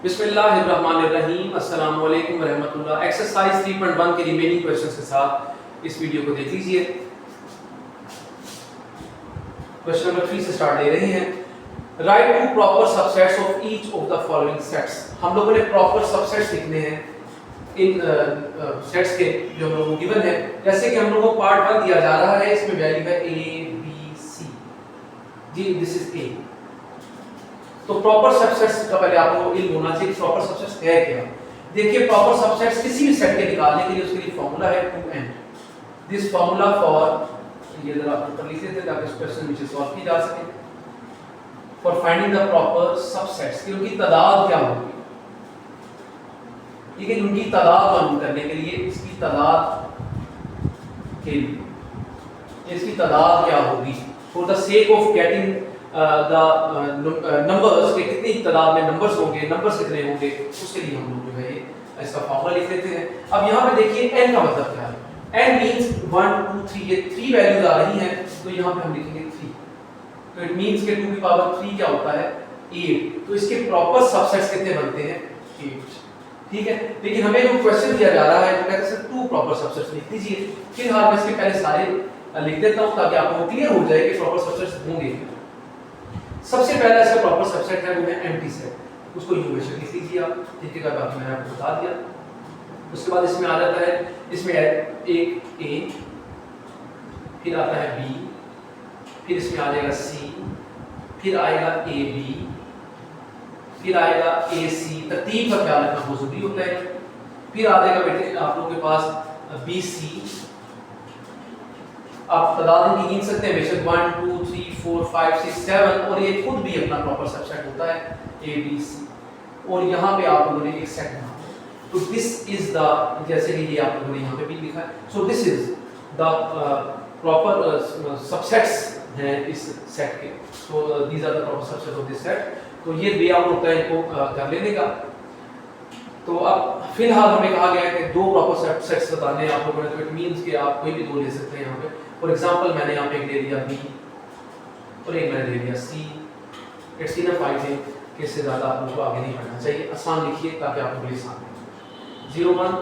बिस्मिल्लाहिर्रहमानिर्रहीम, अस्सलाम वालेकुम रहमतुल्लाह। एक्सरसाइज 3.1 के रिमेनिंग क्वेश्चंस के साथ इस वीडियो को देख लीजिए। क्वेश्चन नंबर 3 से स्टार्ट ले रहे हैं। Write two proper subsets of each of the following sets. हम लोगों ने प्रॉपर सबसेट्स लिखने हैं इन सेट्स के जो हम लोगों को गिवन है। जैसे कि हम लोगों को पार्ट 1 दिया जा रहा है, इसमें वैल्यू है a b c। जी दिस इज a। तो प्रॉपर सबसेट्स का पहले आपको इल्म होना चाहिए प्रॉपर सबसेट्स है क्या। देखिए प्रॉपर सबसेट्स किसी भी सेट के निकालने के लिए उसके लिए फार्मूला है 2n। दिस फार्मूला फॉर ये जरा आप ऊपर लिख देते ताकि इस क्वेश्चन में सॉल्व की जा सके। For finding the proper subsets की उनकी तादाद क्या होगी, ठीक है। उनकी तादाद मालूम करने के लिए इसकी तादाद के लिए इसकी तादाद क्या होगी for the sake of getting numbers के कितनी तादाद में नंबर्स होंगे, नंबर्स कितने होंगे, उसके लिए हम लोग जो है इसका फार्मूला लिख लेते हैं। अब यहाँ पे देखिए n का मतलब क्या है। n मींस 1 2 3, ये 3 वैल्यूज आ रही हैं तो यहाँ पे हम लिखेंगे 3। तो इट मींस के 2 की पावर 3 क्या होता है 8। तो इसके प्रॉपर सबसेट्स कितने बनते हैं 8, ठीक है। लेकिन हमें जो क्वेश्चन दिया जा रहा है तो कहते हैं 2 प्रॉपर सबसेट्स लिख दीजिए। फिलहाल मैं इसके पहले सारे लिख देता हूँ ताकि आपको क्लियर हो जाए कि प्रॉपर सबसेट्स होंगे। सबसे पहला इसका प्रॉपर सबसेट है वो है एम्प्टी सेट, उसको यूं बेशक लिख लीजिए आप, ठीक है। बाकी मैंने आपको बता दिया। उसके बाद इसमें आ जाता है, इसमें एक a, फिर आता है b, फिर इसमें आ जाएगा c, फिर आएगा ab, फिर आएगा ac। तरतीब का ख्याल रखना बहुत जरूरी होता है। फिर आ जाएगा बेटे आप लोगों के पास bc। आप तादाद की गिन सकते हैं बेशक 1 2 3 4 5 6 7, और ये खुद भी अपना प्रॉपर सबसेट होता है a b c। और यहाँ पे आप लोगों ने एक सेट बना दिया। तो दिस इज द, जैसे कि ये आप लोगों ने यहाँ पे भी लिखा है, so this is the proper subsets हैं इस सेट के। So these are the proper subset of this set. तो ये वे आउट होता है इनको कर लेने का। तो अब फिलहाल हमें कहा गया है कि 2 प्रॉपर सबसेट्स बताने हैं आप लोगों ने। तो इट मींस कि आप कोई भी 2 ले सकते हैं यहाँ पे। फॉर एग्जांपल मैंने यहाँ पे एक ले लिया b और एक मैंने ले लिया c। It's enough I think कि इससे ज़्यादा आप लोगों को आगे नहीं बढ़ना चाहिए। आसान लिखिए ताकि आपको बड़ी आसान हो। 0 1,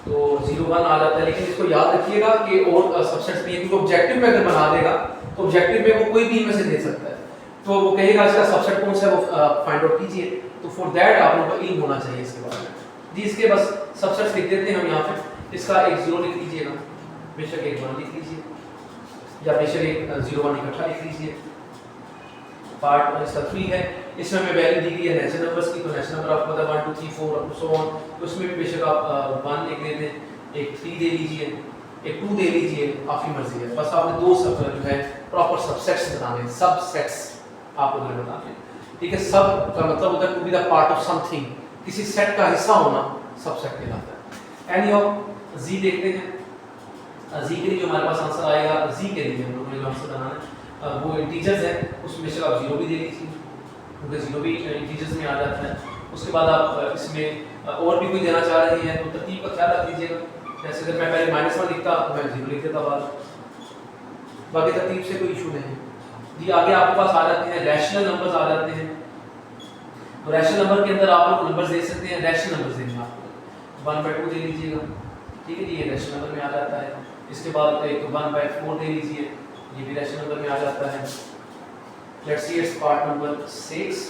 तो 0 1 आ जाता है। लेकिन इसको याद रखिएगा कि और सबसेट्स भी, क्योंकि ऑब्जेक्टिव में अगर बना देगा तो ऑब्जेक्टिव में वो कोई भी इनमें से दे सकता है। तो वो कहेगा इसका सबसेट कौन सा है, वो फाइंड आउट कीजिए। तो फॉर दैट आप लोगों को इल्म होना चाहिए इसके बारे में। जी इसके बस सबसेट्स लिख देते हैं हम यहाँ पे। इसका एक 0 लिख लीजिएगा, बेशक एक 1 लिख लीजिए, या बेशक एक 0 1 इकट्ठा लिख लीजिए। पार्ट इसका 3 है, इसमें हमें वैल्यू दी गई है नेचुरल नंबर्स की। तो नेचुरल नंबर आपको पता है 1 2 3 4 और सो ऑन। तो उसमें भी बेशक आप 1 लिख लेते हैं, एक 3 दे लीजिए, एक 2 दे लीजिए, आपकी मर्जी है। बस आपने 2 सब जो है प्रॉपर सबसेट्स बताने, सबसेट्स आप लोगों ने बताने, ठीक है। सब का मतलब होता है to be the part of something, किसी सेट का हिस्सा होना सबसेट कहलाता है। एनी ऑफ जी देखते हैं। जी के लिए जो हमारे पास आंसर आएगा, जी के लिए हम लोगों ने जो आंसर बनाना है वो इंटीजर्स है, उसमें से आप 0 भी दे लीजिए क्योंकि 0 भी इंटीजर्स में आ जाता है। उसके बाद आप इसमें और भी कोई देना चाह रहे हैं तो तरतीब का ख्याल रख लीजिएगा। जैसे अगर मैं पहले -1 लिखता तो मैं 0 लिख देता बाद, बाकी तरतीब से कोई इशू नहीं। जी आगे आपके पास आ जाते हैं रैशनल नंबर्स आ जाते हैं। तो रैशनल नंबर के अंदर आप लोग नंबर्स दे सकते हैं, रैशनल नंबर्स देंगे आपको 1/2 दे लीजिएगा, ठीक है जी, ये रैशनल नंबर में आ जाता है। इसके बाद एक 1/4 दे लीजिए, ये भी रैशनल नंबर में आ जाता है। Let's see it's part number 6।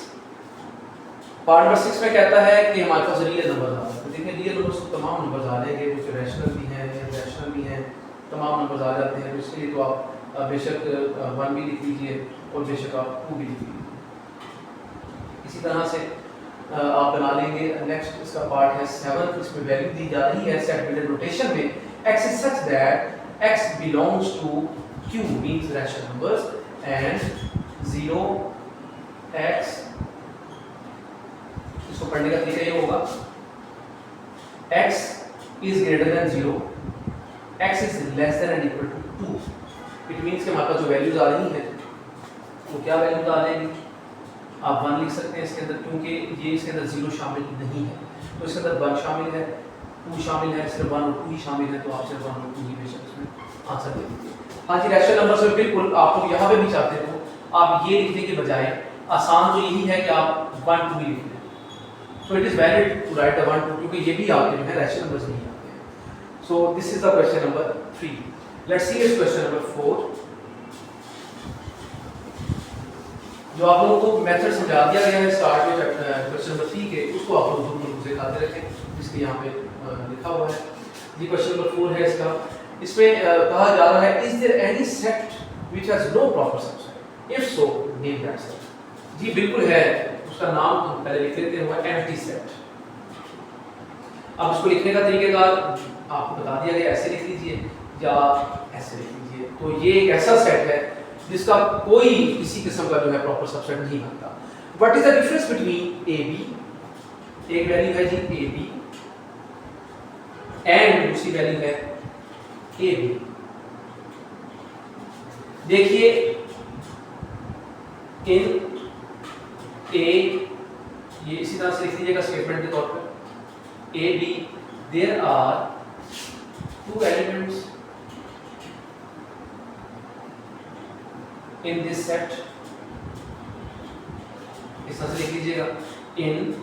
Part number 6 में कहता है कि हमारे पास रियल नंबर आ रहे हैं। तो देखिए रियल नंबर्स तो तमाम नंबर्स आ जाएंगे, कुछ रैशनल भी हैं, इरेशनल भी हैं, तमाम नंबर्स आ जाते हैं। तो इसके लिए तो आप बेशक 1 भी लिख लीजिए और बेशक आप 2 भी लिख लीजिए। इसी तरह से आप बना लेंगे। नेक्स्ट इसका पार्ट है 7। इसमें वैल्यू दी जा रही है सेट बिल्डर नोटेशन में, x is such that x belongs to q means rational numbers and 0 x, इसको पढ़ने का तरीका ये होगा x is greater than 0, x is less than or equal to 2। It means कि हमारे पास जो वैल्यूज आ रही हैं वो क्या वैल्यूज आ जाएंगी, आप 1 लिख सकते हैं इसके अंदर, क्योंकि ये इसके अंदर 0 शामिल नहीं है। तो इसके अंदर 1 शामिल है, 2 शामिल है, सिर्फ 1 और 2 ही शामिल है। तो आप सिर्फ 1 और 2 ही बेशक इसमें आंसर दे दीजिए। हाँ जी रैशनल नंबर से बिल्कुल आप लोग यहाँ पे भी चाहते हो, आप ये लिखने के बजाय आसान तो यही है कि आप 1 2 ही लिख लें। So it is valid to write the 1 2 क्योंकि ये भी आपके जो है रैशनल नंबर्स नहीं आते हैं. So this is the question number 3. Let's see this question number 4. जो आप लोगों को मेथड समझा दिया गया है स्टार्ट में क्वेश्चन नंबर 3 के, उसको आप लोग जरूर मुझे खाते रखें, जिसके यहाँ पे लिखा हुआ है. ये क्वेश्चन नंबर 4 है इसका. इसमें कहा जा रहा है is there any set which has no proper subset, if so name that set. जी बिल्कुल है, उसका नाम हम पहले लिख लेते हैं, वो एम्प्टी सेट. अब इसको लिखने का तरीकेकार आपको बता दिया गया, ऐसे लिख लीजिए या ऐसे लिख लीजिए. तो ये एक ऐसा सेट है जिसका कोई किसी किस्म का जो है प्रॉपर सबसेट नहीं बनता. What is the difference between A B, एक वैल्यू है जी ए बी एंड दूसरी वैल्यू है ए बी. देखिए इन ए, ये इसी तरह से लिख लीजिएगा स्टेटमेंट के तौर पर, A B there are two elements in this set. इस तरह से लिख लीजिएगा in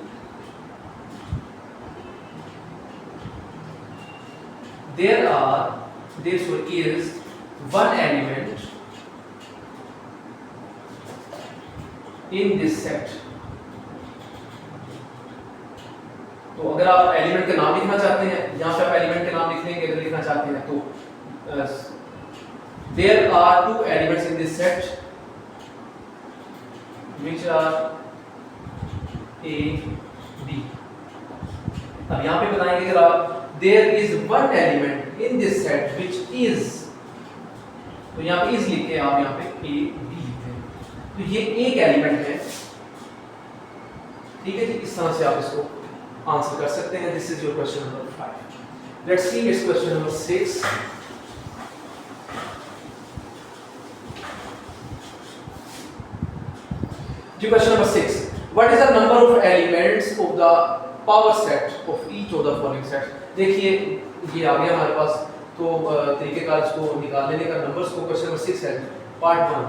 there is one element in this set. तो अगर आप एलिमेंट का नाम लिखना चाहते हैं, यहाँ पे आप एलिमेंट के नाम लिख लेंगे. अगर लिखना चाहते हैं तो there are two elements in this set which are A, B. अब यहाँ पे बताएंगे अगर आप there is one element in this set which is, तो यहाँ पे is लिख के आप यहाँ पे A, B लिखते हैं. तो ये एक एलिमेंट है, ठीक है जी. इस तरह से आप इसको आंसर कर सकते हैं. This is your question number 5. Let's see it's question number 6. Question number 6. What is the number of elements of the power set of each of the following sets? देखिए ये आ गया हमारे पास. तो तरीकेकार इसको निकाल लेने का नंबर्स को. क्वेश्चन नंबर 6 है पार्ट 1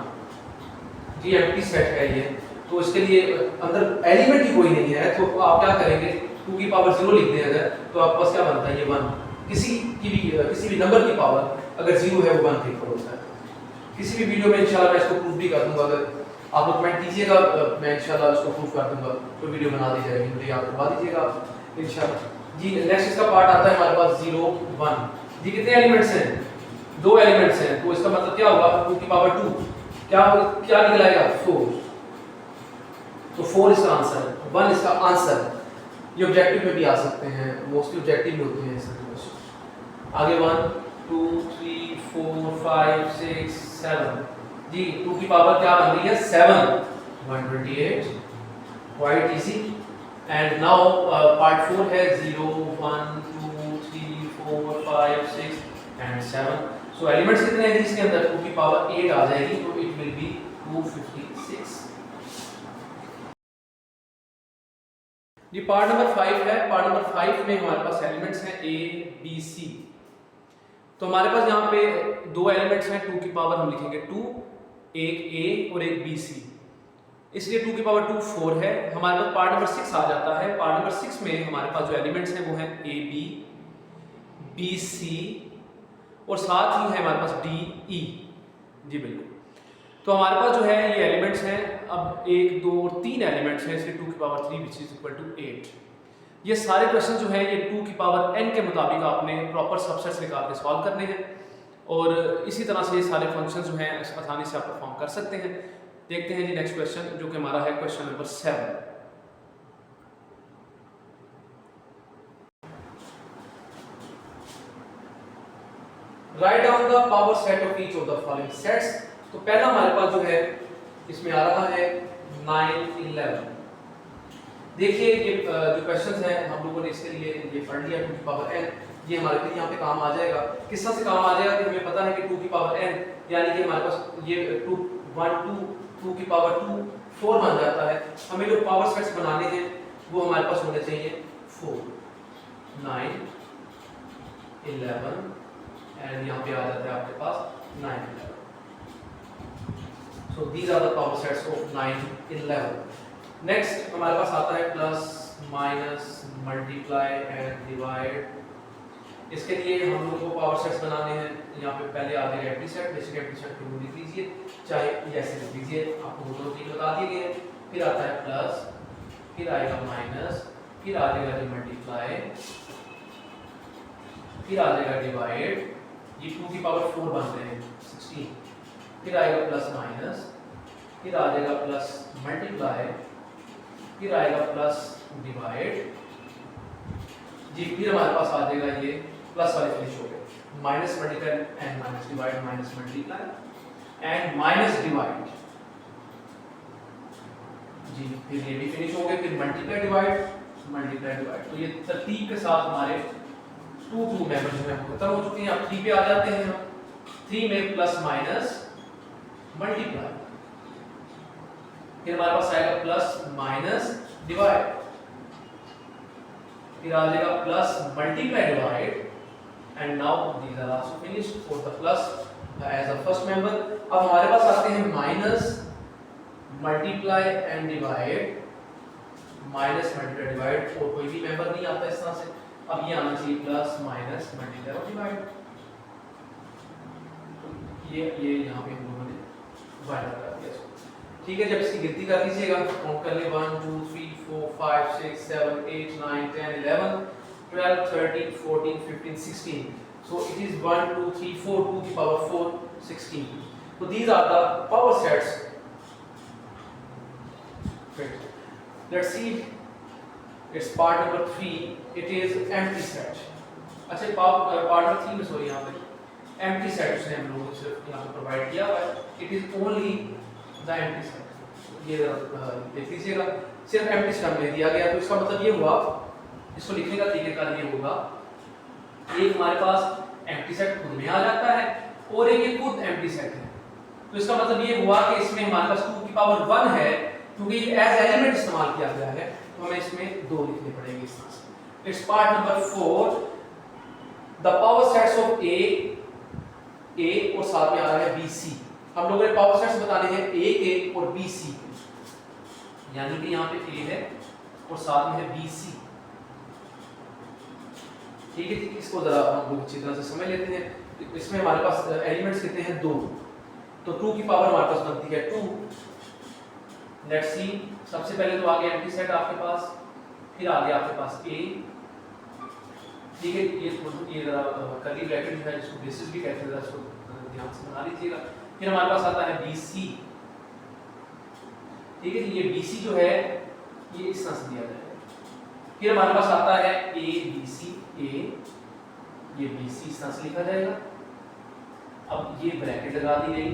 जी, एम्प्टी सेट है ये. तो इसके लिए अंदर एलिमेंट ही कोई नहीं है, तो आप क्या करेंगे 2 की पावर 0 लिख दें अगर, तो आपके पास क्या बनता है ये 1. किसी भी नंबर की पावर अगर 0 है वो 1 पे इक्वल होता है. किसी भी वीडियो में इंशाल्लाह मैं इसको प्रूफ भी कर दूंगा. अगर आप लोग कमेंट कीजिएगा, मैं इंशाल्लाह इसको प्रूफ कर दूंगा. तो वीडियो बना दी जाएगी, मुझे याद करवा दीजिएगा इंशाल्लाह जी. नेक्स्ट इसका पार्ट आता है हमारे पास 0 1 जी. कितने एलिमेंट्स हैं? 2 एलिमेंट्स हैं. तो इसका मतलब क्या होगा 2 की पावर 2 क्या निकलाएगा 4. तो 4 इसका आंसर है, 1 इसका आंसर. ये ऑब्जेक्टिव में भी आ सकते हैं, मोस्टली ऑब्जेक्टिव में होते हैं ऐसे क्वेश्चन. आगे 1 2 3 4 5 6 7 जी. 2 की पावर क्या बन रही है 7, 128. Quite easy. And now part 4 है 0 1 2 3 4 5 6 एंड 7. सो एलिमेंट्स कितने हैं इसके अंदर? 2 की पावर 8 आ जाएगी, तो इट विल बी 256 जी. पार्ट नंबर 5 है. पार्ट नंबर 5 में हमारे पास एलिमेंट्स हैं A B C. तो हमारे पास यहाँ पे 2 एलिमेंट्स हैं. 2 की पावर हम लिखेंगे 2, एक A और एक BC, इसलिए 2 की पावर 2 4 है. हमारे पास पार्ट नंबर 6 आ जाता है. पार्ट नंबर 6 में हमारे पास जो एलिमेंट्स हैं वो हैं AB, BC और साथ ही है हमारे पास DE जी. बिल्कुल. तो हमारे पास जो है ये एलिमेंट्स हैं. अब 1 2 और 3 एलिमेंट्स हैं, इसलिए 2 की power 3 which is equal to 8. ये सारे क्वेश्चन जो हैं ये 2 की पावर n के मुताबिक आपने प्रॉपर सबसेट्स निकाल के सॉल्व करने हैं. और इसी तरह से ये सारे फंक्शन जो हैं आसानी से आप परफॉर्म कर सकते हैं. देखते हैं जी नेक्स्ट क्वेश्चन, जो कि हमारा है question number 7. Write down the power set of each of the following sets. तो पहला हमारे पास जो है इसमें आ रहा है 9 11. देखिए ये जो क्वेश्चंस हैं हम लोगों ने इसके लिए ये पढ़ लिया 2 की पावर n. ये हमारे लिए यहाँ पे काम आ जाएगा. किस तरह से काम आ जाएगा कि हमें पता है कि 2 की पावर n यानी कि हमारे पास ये 2 1 2 2 की पावर 2 4 बन जाता है. हमें जो पावर सेट्स बनाने हैं वो हमारे पास होने चाहिए 4 9 11 एंड यहाँ पे आ जाता है आपके पास 9 11. So these are the power sets of 9 11. Next हमारे पास आता है +9 माइनस मल्टीप्लाई एंड डिवाइड। इसके लिए हम लोगों को पावर सेट्स बनाने हैं। यहाँ पे पहले आ जाएगा empty set, basic empty set को लिख लीजिए, चाहे ऐसे लिख लीजिए, आपको दोनों चीज बता दिए गए। फिर आता है प्लस, फिर आएगा माइनस, फिर आ जाएगा मल्टीप्लाई, फिर आ जाएगा डिवाइड, ये 2 की पावर 4 बन रहे हैं 16, फिर आएगा प्लस माइनस, फिर आ जाएगा प्लस मल्टीप्लाई, फिर आएगा प्लस डिवाइड जी, फिर हमारे पास आ जाएगा ये प्लस वाले फिनिश हो गए, minus multiply and minus divide, minus multiply and minus divide जी, फिर ये भी फिनिश हो गए, फिर मल्टीप्लाई डिवाइड, मल्टीप्लाई डिवाइड। तो ये तरतीब के साथ हमारे 2 मेंबर जो है खत्म हो चुके हैं। अब 3 पे आ जाते हैं हम। 3 में प्लस माइनस मल्टीप्लाई, फिर हमारे पास आएगा प्लस माइनस डिवाइड, फिर आ जाएगा plus multiply divide and now these are also finished for the plus as a first member. अब हमारे पास आते हैं minus multiply and divide, minus multiply divide, और कोई भी मेंबर नहीं आता इस तरह से। अब ये आना चाहिए प्लस माइनस मल्टीप्लाई और डिवाइड। ये यहाँ पे हम लोगों ने डिवाइड कर दिया इसको, ठीक है। जब इसकी गिनती कर लीजिएगा, काउंट कर ले 1 2 3 4 5 6 7 8 9 10 11 12 13 14 15 16, so it is 1 2 3 4 2 की power 4 16। so these are the power sets। let's see its part number 3, it is empty set। अच्छा, part number 3 में सॉरी यहाँ पे empty set उसने हम लोगों को सिर्फ यहाँ पे प्रोवाइड किया हुआ है, it is only the empty set। ये देख लीजिएगा, सिर्फ empty set हमें दिया गया, तो इसका मतलब ये हुआ, इसको लिखने का तरीका ये होगा, एक हमारे पास empty set खुद में आ जाता है और एक ये खुद empty set है। तो इसका मतलब ये हुआ कि इसमें हमारे पास 2 की पावर 1 है, क्योंकि एज एलिमेंट इस्तेमाल किया गया है, तो हमें इसमें 2 लिखने पड़ेंगे इस तरह से। It's part number 4, the power sets of a और साथ में आ रहा है BC। हम लोगों ने पावर सेट्स बताने हैं A और BC, यानी कि यहाँ पे A है और साथ में है BC, ठीक है। इसको जरा हम लोग अच्छी तरह से समझ लेते हैं। इसमें हमारे पास एलिमेंट्स कितने हैं? 2, तो 2 की पावर हमारे पास बनती है 2। लेट्स सी, सबसे पहले तो आ गया एम्प्टी सेट आपके पास, फिर आ गया आपके पास A, ठीक है। ये जरा कर्ली ब्रैकेट जो है जिसको बेसिस भी कहते हैं, इसको ध्यान से बना लीजिएगा। फिर हमारे पास आता है BC, ठीक है। ये BC जो है ये इस तरह से दिया जाएगा। फिर हमारे पास आता है ABC, A, ये BC इस तरह से लिखा जाएगा। अब ये ब्रैकेट लगा दी गई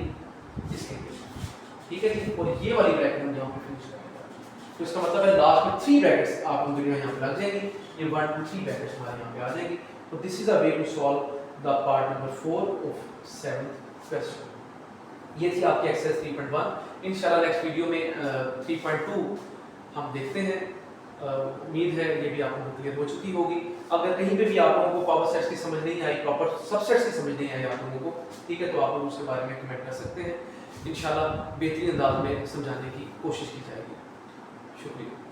इसके लिए, ठीक है जी, और ये वाली ब्रैकेट हम यहाँ पे फिनिश करेंगे। तो इसका मतलब है लास्ट में 3 ब्रैकेट्स आप लोगों के यहाँ पे लग जाएंगी, ये 1 2 3 ब्रैकेट्स हमारे यहाँ पे आ जाएंगी। तो this is a way to solve the part number 4 of 7th question. ये थी आपकी एक्सरसाइज 3.1। इंशाल्लाह नेक्स्ट वीडियो में 3.2 हम देखते हैं। उम्मीद है ये भी आप लोगों को क्लियर हो चुकी होगी। अगर कहीं पे भी आप लोगों को पावर सेट्स की समझ नहीं आई, प्रॉपर सबसेट्स की समझ नहीं आई आप लोगों को, ठीक है, तो आप लोग उसके बारे में कमेंट कर सकते हैं। इंशाल्लाह बेहतरीन अंदाज में समझाने की कोशिश की जाएगी। शुक्रिया।